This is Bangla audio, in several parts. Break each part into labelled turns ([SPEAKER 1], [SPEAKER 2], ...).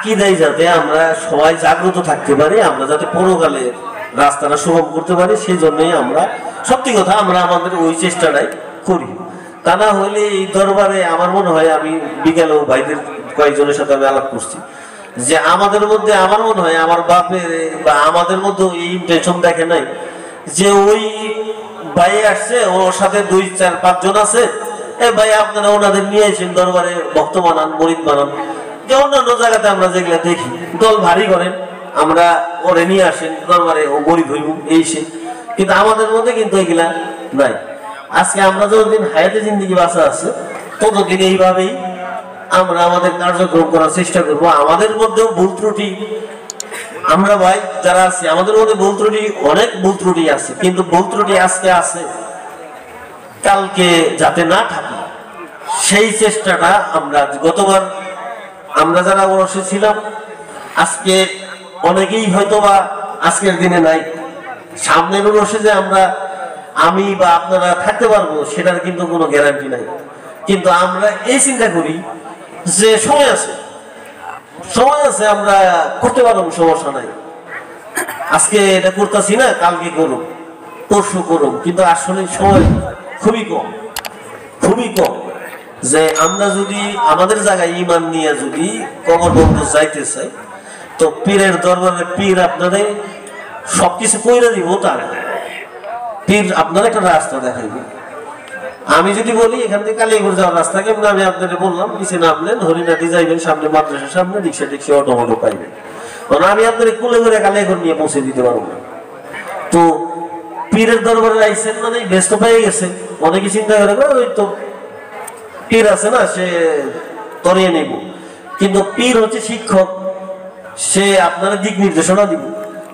[SPEAKER 1] আকিদায় যাতে আমরা সবাই জাগ্রত থাকতে পারি, আমরা যাতে পরকালে রাস্তাটা সুগম করতে পারি, সেই জন্যই আমরা সত্যি কথা আমরা আমাদের ওই চেষ্টাটাই করি। তা না হলে এই দরবারে আমার মনে হয়, আমি বিকেলেও ভাইদের কয়েকজনের সাথে আমি আলাপ করছি, যে আমাদের মধ্যে আমার মনে হয় আমার বাপের বা আমাদের মধ্যে এই ইন্টেনশন দেখে নাই যে ওই ভাই আসছে ওর সাথে 2-4-5 জন আছে, এ ভাই আপনারা ওনাদের নিয়ে এসেন দরবারে ভক্ত বানান, মরিদ বানান। যে অন্যান্য জায়গাতে আমরা যেগুলা দেখি দল ভারী করেন, আমরা ওরে নিয়ে আসেন দরবারে, ও গরিব হইব এই সে, কিন্তু আমাদের মধ্যে কিন্তু এগুলা নাই। আজকে আমরা যতদিন হায়াতে জিন্দেগি বাঁচা আছে ততদিন এইভাবেই আমরা আমাদের কার্যক্রম করার চেষ্টা করবো। আমাদের মধ্যেও ভুল ত্রুটি, আমরা ভাই যারা আছি আমাদের মধ্যে ভুল ত্রুটি, অনেক ভুল ত্রুটি আছে, কিন্তু ভুল ত্রুটি আজকে আছে, কালকে যাতে না থাকে সেই চেষ্টাটা আমরা গতবার আমরা যারা ওরসে ছিলাম আজকে অনেকেই হয়তো বা আজকের দিনে নাই, সামনের ওরসে যে আমি বা আপনারা থাকতে পারবো সেটার কিন্তু কোনো গ্যারান্টি নাই। কিন্তু আমরা এই চিন্তা করি যে সময় আছে, আমরা করতে পারবো, সমস্যা নাই। আজকে এটা করতেছি না, কালকে করুন, পরশু করুন, কিন্তু আসলে সময় খুবই কম, খুবই কম। যে আমরা যদি আমাদের জায়গায় ইমান নিয়ে যদি কবর বন্ধ যাইতে চাই, তো পীরের দরবারে পীর আপনাদের সবকিছু কইরা দিব, তার পীর আপনার একটা রাস্তা দেখাইবে। আমি যদি বলি এখান থেকে কালিয়াগঞ্জ যাওয়ার রাস্তা কেমন, আমি আপনাদের বললাম নিচে নামলেন, হরিণাটি যাইবেন, সামনে মাদ্রাসার সামনে রিক্সা টিক্সা অটো পাইবেন, কারণ আমি আপনাদের কুলে করে কালিয়াগঞ্জ নিয়ে পৌঁছে দিতে পারবো না। তো পীরের দরবারে আইসেন মানে ব্যস্ত পেয়ে গেছে, অনেকে চিন্তা করে ওই তো পীর আছে না, সে তরিয়ে নেব, কিন্তু পীর হচ্ছে শিক্ষক, সে আপনারা দিক নির্দেশনা দিব,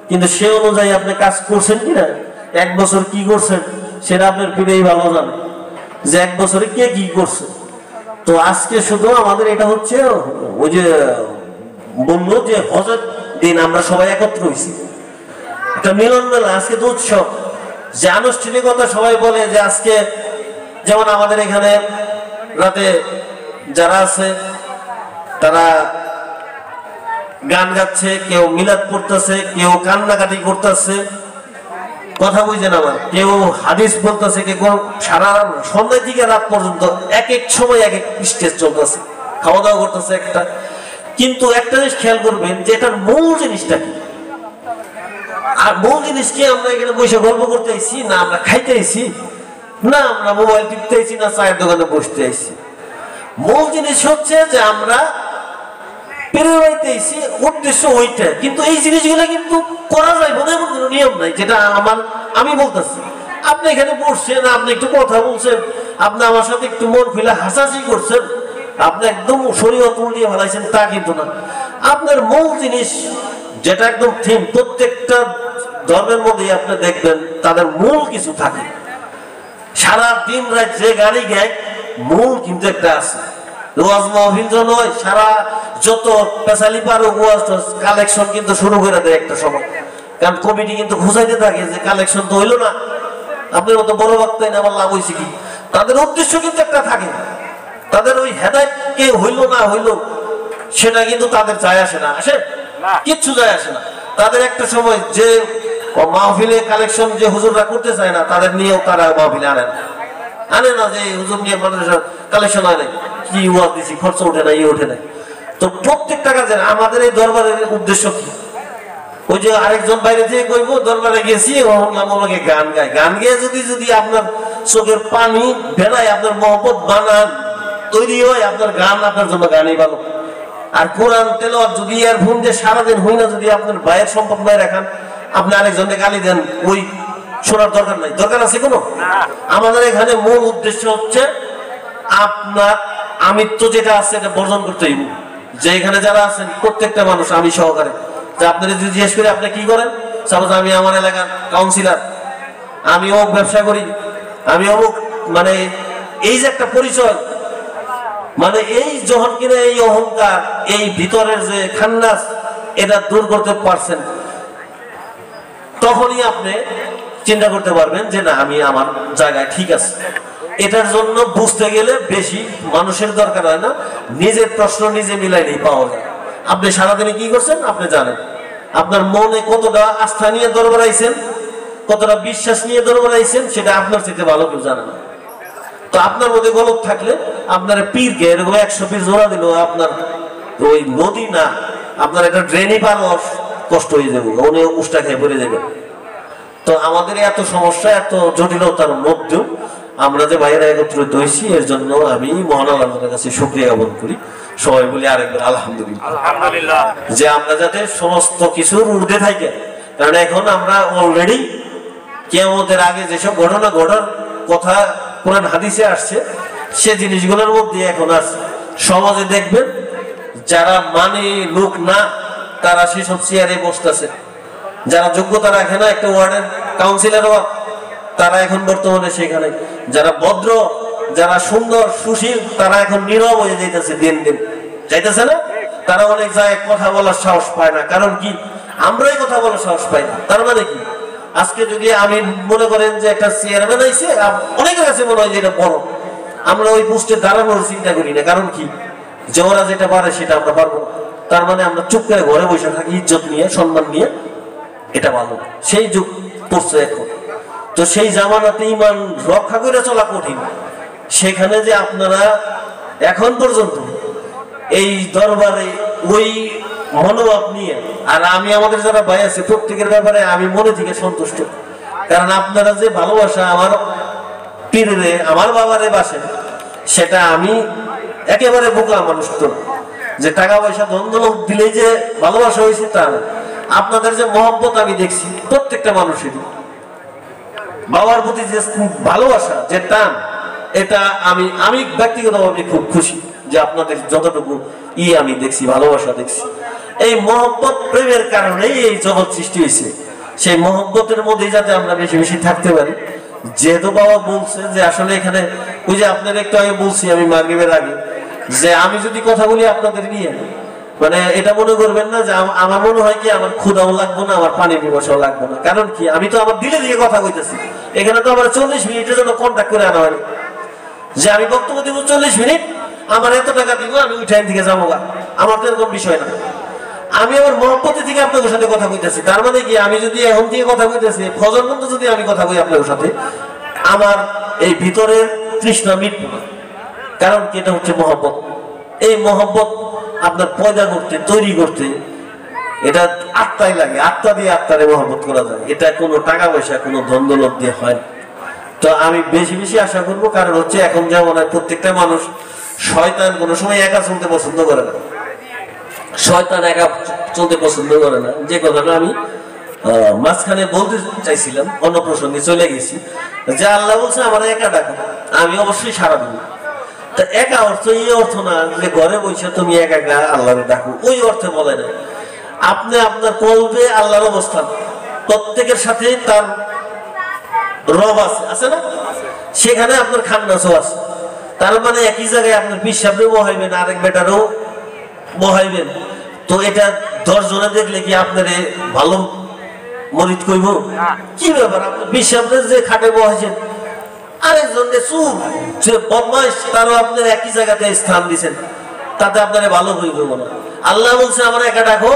[SPEAKER 1] কিন্তু সে অনুযায়ী আপনি কাজ করছেন কিনা, 1 বছর কি করছেন সেটা আপনার পীরেই ভালো জানে যে 1 বছরে কে কি করছে। তো আজকে শুধু আমাদের এটা হচ্ছে ওই যে বললো যে হজের দিন আমরা সবাই একত্র হয়েছি, একটা মিলন মেলা, আজকে তো উৎসব, যে আনুষ্ঠানিকতা সবাই বলে যে আজকে যেমন আমাদের এখানে রাতে যারা আছে তারা গান গাচ্ছে, কেউ মিলাদ পড়তেছে, কেউ কান্নাকাটি করতেছে, কথা বুঝছেন আমার, কেউ হাদিস বলতেছে, কেউ সারা সন্ধ্যা থেকে রাত পর্যন্ত এক এক সময় এক এক স্টেজ চলতেছে, খাওয়া দাওয়া করতেছে একটা। কিন্তু একটা জিনিস খেয়াল করবেন যে এটার মূল জিনিসটা কি, আর মূল জিনিস কি, আমরা এখানে বসে গল্প করতে আইছি না আমরা খাইতে আইছি, না আমরা মোবাইল টিপতে আইছি, না চায়ের দোকানে বসতে আইছি। মূল জিনিস হচ্ছে যে আমরা পেরে বাড়িতে আইছি, উদ্দেশ্য ওইটা। কিন্তু এই জিনিসগুলো কিন্তু করা যায় না, এমন কোনো নিয়ম নাই যেটা আমি বলতেছি। আপনি এখানে বসছেন, আপনি একটু কথা বলছেন, আপনি আমার সাথে একটু মন খুলে হাসাহাসি করছেন, আপনি একদম শরীয়ত উল্টিয়ে ফেলাইছেন তা কিন্তু না। আপনার মূল জিনিস যেটা একদম থিম, প্রত্যেকটা ধর্মের মধ্যে আপনি দেখবেন তাদের মূল কিছু থাকে। সারা দিন রাত যে গাড়ি গায় মূল কিন্তু একটা আছে, ওয়াজ মাহফিল নয়, সারা যত পেশালি পারো ওয়াজ কালেকশন কিন্তু শুরু করে দেয় একটা সময়, কারণ কমিটি কিন্তু খুঁজাইতে থাকে যে কালেকশন তো হইলো না, আপনার মতো বড় বক্তাই না আমার লাভ হয়েছে কি। তাদের উদ্দেশ্য কিন্তু একটা থাকে, তাদের ওই হেদায়েত কে হইলো না হইলো সেটা কিন্তু তাদের যায় আসে না, আসে কিচ্ছু যায় আসে না। তাদের একটা সময় যে মাহফিলে কালেকশন যে হুজুররা করতে চায় না, তাদের নিয়েও তারা মাহফিলে আনে না যে হুজুর নিয়ে কালেকশন আনে, কি ওয়াজ দিছি, খরচা ওঠে না, ওঠে না। তো প্রত্যেকটা কাজের আমাদের এই দরবারের উদ্দেশ্য কি, ওই যে আরেকজন বাইরে থেকে কইব দরবারে গেছি আমাকে গান গায়, গান গেয়ে যদি আপনার চোখের পানি বেড়ায়, আপনার মহব্বত বানান তৈরি হয়, আপনার গান আপনার জন্য গানই ভালো। আর কোরআন তেলাওয়াত যদি ইয়ারফোন দিয়ে সারাদিন হই না, যদি আপনার ভাইয়ের সম্পদ নাই রাখান, আপনি আরেকজনকে গালি দেন, ওই শোনার দরকার নাই, দরকার আছে কোনো? আমাদের এখানে মূল উদ্দেশ্য হচ্ছে আপনার আমিত্ব যেটা আছে এটা বর্জন করতে হইব। যে এখানে যারা আছেন প্রত্যেকটা মানুষ, আমি সহকারে, যে আপনারা যদি জিজ্ঞেস করি আপনি কি করেন, সাপোজ আমি আমার এলাকার কাউন্সিলর, আমি অমুক ব্যবসা করি, আমি অমুক, মানে এই যে একটা পরিচয়, মানে এই যখন কিনা এই অহংকার, এই ভিতরের যে খান্নাস, এটা দূর করতে পারছেন, তখনই আপনি চিন্তা করতে পারবেন যে না আমি আমার জায়গায় ঠিক আছে। এটার জন্য বুঝতে গেলে বেশি মানুষের দরকার হয় না, নিজের প্রশ্ন নিজে মিলাইলেই পাওয়া যায়। আপনি সারাদিনে কি করছেন আপনি জানেন। আপনার মনে কতটা আস্থা নিয়ে দরবার আইছেন, কতটা বিশ্বাস নিয়ে দরবার আইছেন, সেটা আপনার চেয়ে ভালো কেউ জানে না। তো আপনার মধ্যে গলত থাকলে আপনার পীরকে এরকম 100 পীর জোড়া দিল, আপনার ওই নদী না, আপনার একটা ড্রেনই পার কষ্ট হয়ে যাবে, উনি উষ্টা খেয়ে পড়ে যাবেন। তো আমাদের এত সমস্যা, এত জটিলতার মধ্যেও আমরা যে ভাইয়েরা একত্রিত হয়েছি, এর জন্য আমি মহান আল্লাহর কাছে শুকরিয়া জ্ঞাপন করি। সবাই বলি আরেকবার আলহামদুলিল্লাহ, যে আমরা যাতে সমস্ত কিছুর ঊর্ধ্বে থাকি। কারণ এখন আমরা অলরেডি কিয়ামতের আগে যেসব ঘটনা ঘটার কথা কোরআন হাদিসে আসছে, সে জিনিসগুলোর মধ্যে এখন আছে। সমাজে দেখবেন যারা মানে লোক না, তারা সেসব চেয়ারে বসতেছে। যারা যোগ্যতা রাখে না, একটা ওয়ার্ডের কাউন্সিলর, তারা এখন বর্তমানে সেখানে। যারা ভদ্র, যারা সুন্দর সুশীল, তারা এখন নীরব হয়ে যাইতেছে, দিন দিন যাইতেছে না। তারা অনেক জায়গায় কথা বলার সাহস পায় না। কারণ কি? আমরাই কথা বলার সাহস পাই না। তার মানে কি? আজকে যদি আমি মনে করেন যে একটা চেয়ারম্যান আইছে, অনেকের কাছে মনে হয় যে এটা বড়, আমরা ওই পোস্টে দাঁড়ানোর চিন্তা করি না। কারণ কি? যে ওরা যেটা পারে সেটা আমরা পারবো না। তার মানে আমরা চুপ করে ঘরে বসে থাকি, ইজ্জত নিয়ে, সম্মান নিয়ে, এটা ভালো। সেই যুগ পড়ছে এখন। তো সেই জামানাতে ইমান রক্ষা করে চলা কঠিন। সেখানে যে আপনারা এখন পর্যন্ত এই দরবারে ওই মনোভাব নিয়ে, আর আমি আমাদের যারা ভাই আছে প্রত্যেকের ব্যাপারে আমি মনে থেকে সন্তুষ্ট। কারণ আপনারা যে ভালোবাসা আমার পীরে, আমার বাবারে বাসেন, সেটা আমি একেবারে বোকা মানুষ তো, যে টাকা পয়সা দ্বন্দ্ব দিলেই যে ভালোবাসা হয়েছে তা না। আপনাদের যে মহব্বত আমি দেখছি প্রত্যেকটা মানুষেরই, বাবার প্রতি যে ভালোবাসা, যে টান, এটা আমি ব্যক্তিগতভাবে খুব খুশি যে আপনাদের যতটুকু আমি দেখছি, ভালোবাসা দেখছি। এই মহব্বত প্রেমের কারণেই এই জগৎ সৃষ্টি হয়েছে। সেই মহব্বতের মধ্যেই যাতে আমরা বেশি বেশি থাকতে পারি। যেহেতু বাবা বলছে যে আসলে এখানে, ওই যে আপনার একটু আগে বলছি আমি মাগরিবের আগে, যে আমি যদি কথা বলি আপনাদের নিয়ে, মানে এটা মনে করবেন না যে আমার মনে হয় কি আমার ক্ষুধাও লাগবে না, আমার পানি পিপাসাও লাগবে না। কারণ কি? আমি তো আমার দিলে দিয়ে কথা কইতেছি। এখানে তো আমার 40 মিনিটের জন্য কন্ট্যাক্ট করে আনা হয়নি যে আমি বক্তব্য দিব 40 মিনিট, আমার এত টাকা দিব, আমি ওই টাইম থেকে যাবো। আমার তো এরকম বিষয় না। আমি আমার মহব্বতের থেকে আপনাদের সাথে কথা কইতেছি। তার মানে কি? আমি যদি এখন থেকে কথা কইতেছি, ফজর পর্যন্ত যদি আমি কথা কই আপনাদের সাথে, আমার এই ভিতরের তৃষ্ণা মিটবে না। কারণ কি? এটা হচ্ছে মহব্বত। এই মহব্বত আপনার পয়দা করতে, তৈরি করতে, এটা আত্মাই লাগে। আত্মা দিয়ে আত্মারে মহব্বত করা যায়। এটা কোনো টাকা পয়সা, কোনো ধন দৌলত দিয়ে হয় না। তো আমি বেশি বেশি আশা করবো। কারণ হচ্ছে এখন যেমন প্রত্যেকটা মানুষ, শয়তান কোনো সময় একা চলতে পছন্দ করে না। শয়তান একা চলতে পছন্দ করে না। যে কথাটা আমি মাঝখানে বলতে চাইছিলাম, অন্য প্রসঙ্গে চলে গেছি, যে আল্লাহ বলছে আমার একা ডাকো, আমি অবশ্যই সারা দিব। তা একা অর্থ এই অর্থ না যে ঘরে বসে তুমি একা একা আল্লাহরে ডাকো, ওই অর্থে বলে না। আপনি আপনার কলবে আল্লাহর অবস্থান, প্রত্যেকের সাথে তার রব আছে, আছে না? সেখানে আপনার খান্নাসও আছে। তার মানে একই জায়গায় আপনার পিসাবরেও বহাইবেন, আরেক বেটারও বহাইবেন। তো এটা 10 জনে দেখলে কি আপনার ভালো মরিত কইব? কি ব্যাপার? আপনার পিসাবরের যে খাটে বহাইছেন, আরেকজন চুর যে বদমাইশ, তারও আপনার একই জায়গাতে স্থান দিচ্ছেন, তাতে আপনারা ভালো হইব না। আল্লাহ বলছে আমার একা ডাকো,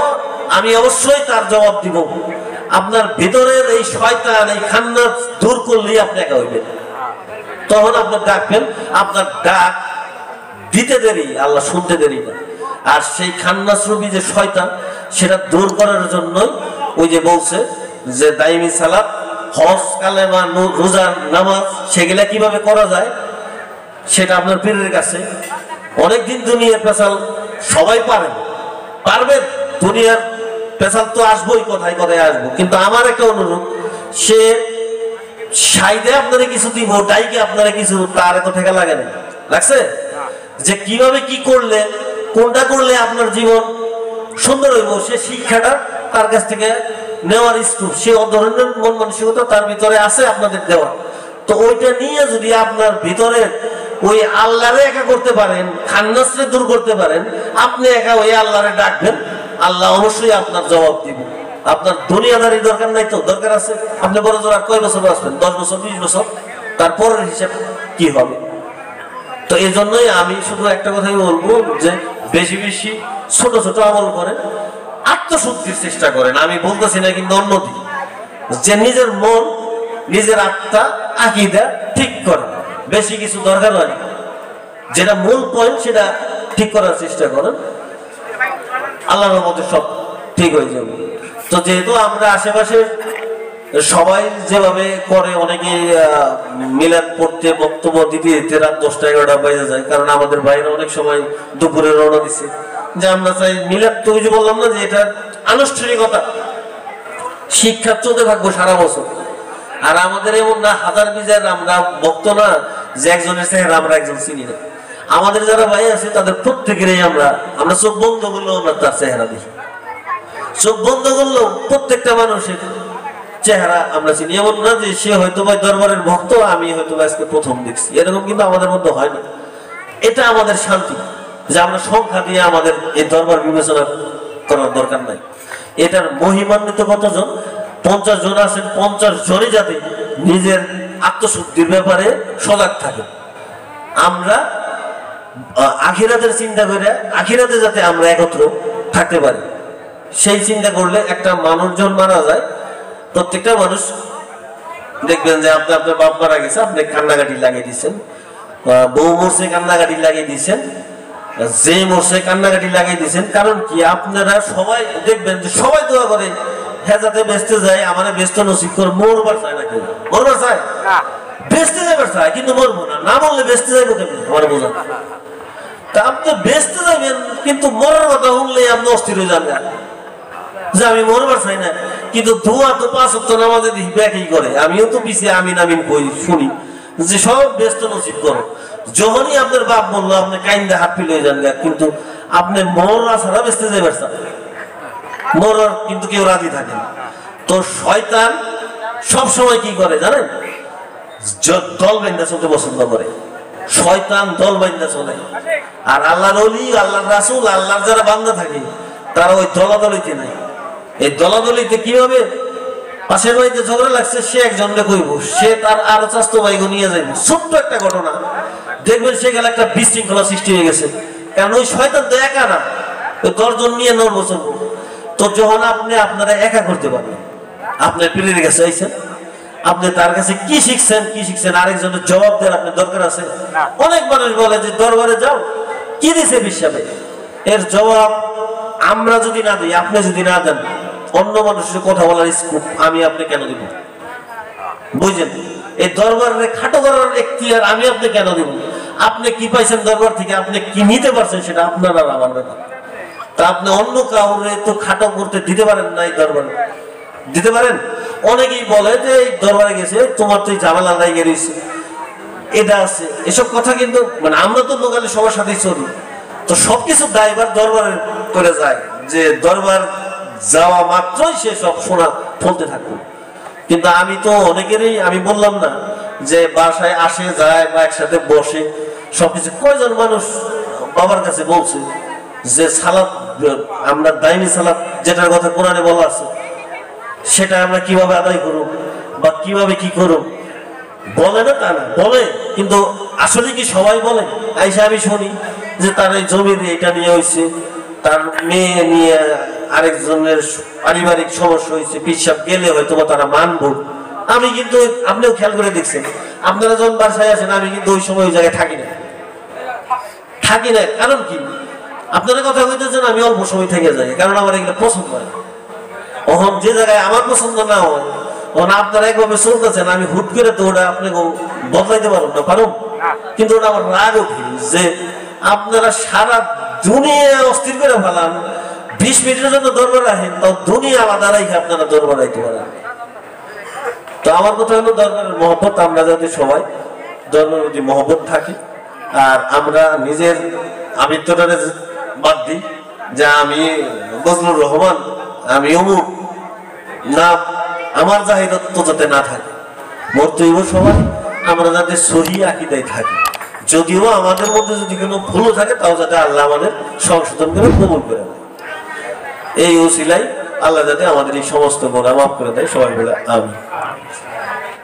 [SPEAKER 1] আমি অবশ্যই তার জবাব দিব। আপনার ভেতরের এই শয়তান, এই খান্নাস দূর করলেই আপনি একা হইবেন। তখন আপনার ডাকবেন, আপনার ডাক দিতে দেরি, আল্লাহ শুনতে দেরি না। আর সেই খান্নাস রূপী যে শয়তান, সেটা দূর করার জন্যই ওই যে বলছে যে দাইমি সালাত, হজ, কালেমা, রোজা, নামাজ, সেগুলা কিভাবে করা যায় সেটা আপনার পীরের কাছে। অনেকদিন দুনিয়ার পেশাল সবাই পারবেন, দুনিয়ার পেশাল তো আসবোই, কথায় কথায় আসবো। কিন্তু আমার একটা অনুরোধ, সে সাইডে আপনারা কিছু দিব, ডাইকে আপনারা কিছু, তার এত ঠেকা লাগে না, লাগছে? যে কিভাবে কি করলে, কোনটা করলে আপনার জীবন সুন্দর হইব, সে শিক্ষাটা তার কাছ থেকে নেওয়ার স্কুল, সে ধরনের মন মানসিকতা তার ভিতরে আছে আপনাদের দেওয়া। তো ওইটা নিয়ে যদি আপনার ভিতরে ওই আল্লাহরে একা করতে পারেন, খান্নাসরে দূর করতে পারেন, আপনি একা ওই আল্লাহরে ডাকবেন, আল্লাহ অবশ্যই আপনার জবাব দিব। আপনার দুনিয়াদারি দরকার নাই তো? দরকার আছে। আপনি বড় জোর আর কয় বছর আসবেন? 10 বছর, 20 বছর? তারপরের হিসাব কি হবে? তো এই জন্যই আমি শুধু একটা কথাই বলবো, যে বেশি বেশি ছোট ছোট আমল করেন, আত্মশুদ্ধির চেষ্টা করেন। আমি বলতেছি না কিন্তু অন্যদিকে যে নিজের মন নিজের আত্মা আকীদা ঠিক করেন, বেশি কিছু দরকার হয় না, যেটা মূল পয়েন্ট সেটা ঠিক করার চেষ্টা করেন, আল্লাহর মধ্যে সব ঠিক হয়ে যাবে। তো যেহেতু আমরা আশেপাশে সবাই যেভাবে করে, অনেকে মিলাদ পড়তে বক্তব্য দিতে দিতে রাত 10টা-11টা বাজে যায়, কারণ আমাদের বাইরে অনেক সময় দুপুরে রওনা দিচ্ছে যে আমরা চাই মিলাদ। তো যে বললাম না যে এটা আনুষ্ঠানিকতা, শিক্ষা চলতে থাকবো সারা বছর। আর আমাদের এমন না হাজার বিজার আমরা বক্ত না যে একজনের চেহারা আমরা একজন চিনি না। আমাদের যারা ভাই আছে তাদের প্রত্যেকেরই আমরা চোখ বন্ধ করলেও আমরা তার চেহারা দেখি, চোখ বন্ধ করলেও প্রত্যেকটা মানুষের চেহারা আমরা চিনি। এমন না যে সে হয়তো ভাই দরবারের ভক্ত, আমি হয়তো আজকে প্রথম দেখছি, এরকম কিন্তু আমাদের মধ্যে হয় না। এটা আমাদের শান্তি যে আমরা সংখ্যা দিয়ে আমাদের এই দরবার বিবেচনা করার দরকার নাই। এটার মহিমান্বিত কতজন? 50 জন আছেন, 50 জনই যাতে নিজের আত্মশুদ্ধির ব্যাপারে সজাগ থাকে। আমরা আখিরাতের চিন্তা করে আখিরাতে যাতে আমরা একত্র থাকতে পারি, সেই চিন্তা করলে একটা মানুষজন মারা যায়, প্রত্যেকটা মানুষ দেখবেন যে আপনি আপনার বাপ মারা গেছে, আপনি কান্নাকাটি লাগিয়ে দিচ্ছেন, বউ মরছে কান্নাকাটি লাগিয়ে দিচ্ছেন, যে মরছে কান্নাকাটি লাগিয়ে দিচ্ছেন। কারণ কি? আপনারা সবাই দেখবেন যে সবাই দোয়া করে হ্যাঁ যাতে বেঁচতে যায়, আমার ব্যস্ত নসিব করে। মরবার চায় না কেউ, মরবার চায় বেঁচতে যাবার চায়, কিন্তু মরবো না, না মরলে বেঁচতে যাবো কেমনি আমার বোঝা। তা আপনি বেঁচতে যাবেন কিন্তু মরার কথা শুনলে আপনি অস্থির হয়ে যাবেন যে আমি মরবার চাই না, কিন্তু ধোয়া তো 5 ওয়াক্ত নামাজে দেখি ব্যাকই করে। আমিও তো পিছিয়ে আমিন আমিন কই শুনি যে সব ব্যস্ত নসিব করো। যখনই আপনার বাপ বললো আপনি কাইন্দে হাত ফিল হয়ে যান, কিন্তু আপনি মরা ছাড়া বেঁচতে যাবার চান, মরার কিন্তু কেউ রাজি থাকে না। তো শয়তান সব সময় কি করে জানেন? দল বান্ধা চলতে পছন্দ করে। শয়তান দল বান্ধা চলে। আর আল্লাহর ওলি, আল্লাহর রাসূল, আল্লাহর যারা বান্দা থাকে তারা ওই দলাদলিতে নাই। এই দলাদলিতে কিভাবে? পাশের বাড়িতে ঝগড়া লাগছে, সে একজনকে কইব, সে তার আরো চাস্তো ভাইকে নিয়ে যাইব। ছোট্ট একটা ঘটনা দেখবেন সেখানে একটা বিশৃঙ্খলা সৃষ্টি হয়ে গেছে, কারণ ওই শয়তান তো একা না, ওই 10 জন নিয়ে নড়বো চলবো। তো যখন আপনারা একা করতে পারবেন, আপনার পীরের কাছে আইছেন, আপনি তার কাছে কি শিখছেন আরেকজনের জবাব দেওয়ার আপনার দরকার আছে। অনেক মানুষ বলে যে দরবারে যাও, কি দিছে বিশ্বাবে, এর জবাব আমরা যদি না দিই, আপনি যদি না দেন, অন্য মানুষের কথা বলার স্কোপ আমি আপনি কেন দিব? বুঝলেন? এই দরবারে খাটো করার এখতিয়ার আমি আপনি কেন দিব? আপনি কি পাইছেন দরবার থেকে, আপনি কি নিতে পারছেন সেটা আপনার আর আমার ব্যাপার। তা আপনি অন্য কাউরে তো খাটো করতে দিতে পারেন না, এই দরবারে দিতে পারেন? অনেকেই বলে যে এই দরবারে গেছে তোমার তো ঝামেলা লাগিয়ে রয়েছে, এটা আছে, এসব কথা কিন্তু মানে আমরা তো লোকালে সবার সাথেই চলি, তো সবকিছু দায়ভার দরবারে করে যায়, যে দরবার যাওয়া মাত্রই সে সব শোনা ফলতে থাকবে। কিন্তু আমি তো অনেকেরই, আমি বললাম না যে বাসায় আসে যায় বা একসাথে বসে সবকিছু। কয়জন মানুষ বাবার কাছে বলছে যে সালাত, আমরা দাইমি সালাত যেটার কথা কোরআনে বলা আছে সেটা আমরা কিভাবে আদায় করব বা কিভাবে কি করব, বলে না তা না, বলে, কিন্তু আসলে কি সবাই বলে? আইসা আমি শুনি যে তার এই জমির এটা নিয়ে হয়েছে, তার মেয়ে নিয়ে আরেকজনের পারিবারিক সমস্যা হয়েছে, পিসাব গেলে হয়তো তারা মানবো। আমি কিন্তু, আপনিও খেয়াল করে দেখছেন, আপনারা যখন বাসায় আছেন আমি কিন্তু ওই সময় ওই জায়গায় থাকি না। কারণ কি? আপনারা কথা বলতেছেন, আমি অল্প সময় থেকে যাই, কারণ আমার এগুলো পছন্দ হয়। তখন যে জায়গায় আমার পছন্দ না হয়, তখন আপনারা একভাবে চলতেছেন, আমি হুট করে তো ওটা আপনাকে বদলাইতে পারব না, পারব, কিন্তু ওটা আমার রাগ ওঠে যে আপনারা সারা দুনিয়া অস্থির করে ফেলান, 20 মিনিটের জন্য দরবার রাখেন, তাও দুনিয়া আলাদা রাখে আপনারা দরবার রাখতে পারেন। তো আমার কথা হলো দরবারের মহব্বত, আমরা যাতে সবাই দরবারের প্রতি মহব্বত থাকে। আর আমরা নিজের আমিত্বটারে বাদ দিই যে আমি বজলুর রহমান, আমি অমুক, না, আমার জাহিদত্ব যাতে না থাকে। মরতেইব সবাই, আমরা যাতে সহি আকীদায় থাকি, যদিও আমাদের মধ্যে যদি কোনো ভুল থাকে তাও যাতে আল্লাহ আমাদের সংশোধন করে কবুল করে দেয়। এই ওসিলাই আল্লাহ যাতে আমাদের এই সমস্ত গুনাহ মাফ করে দেয়। সবাই বলে আমিন।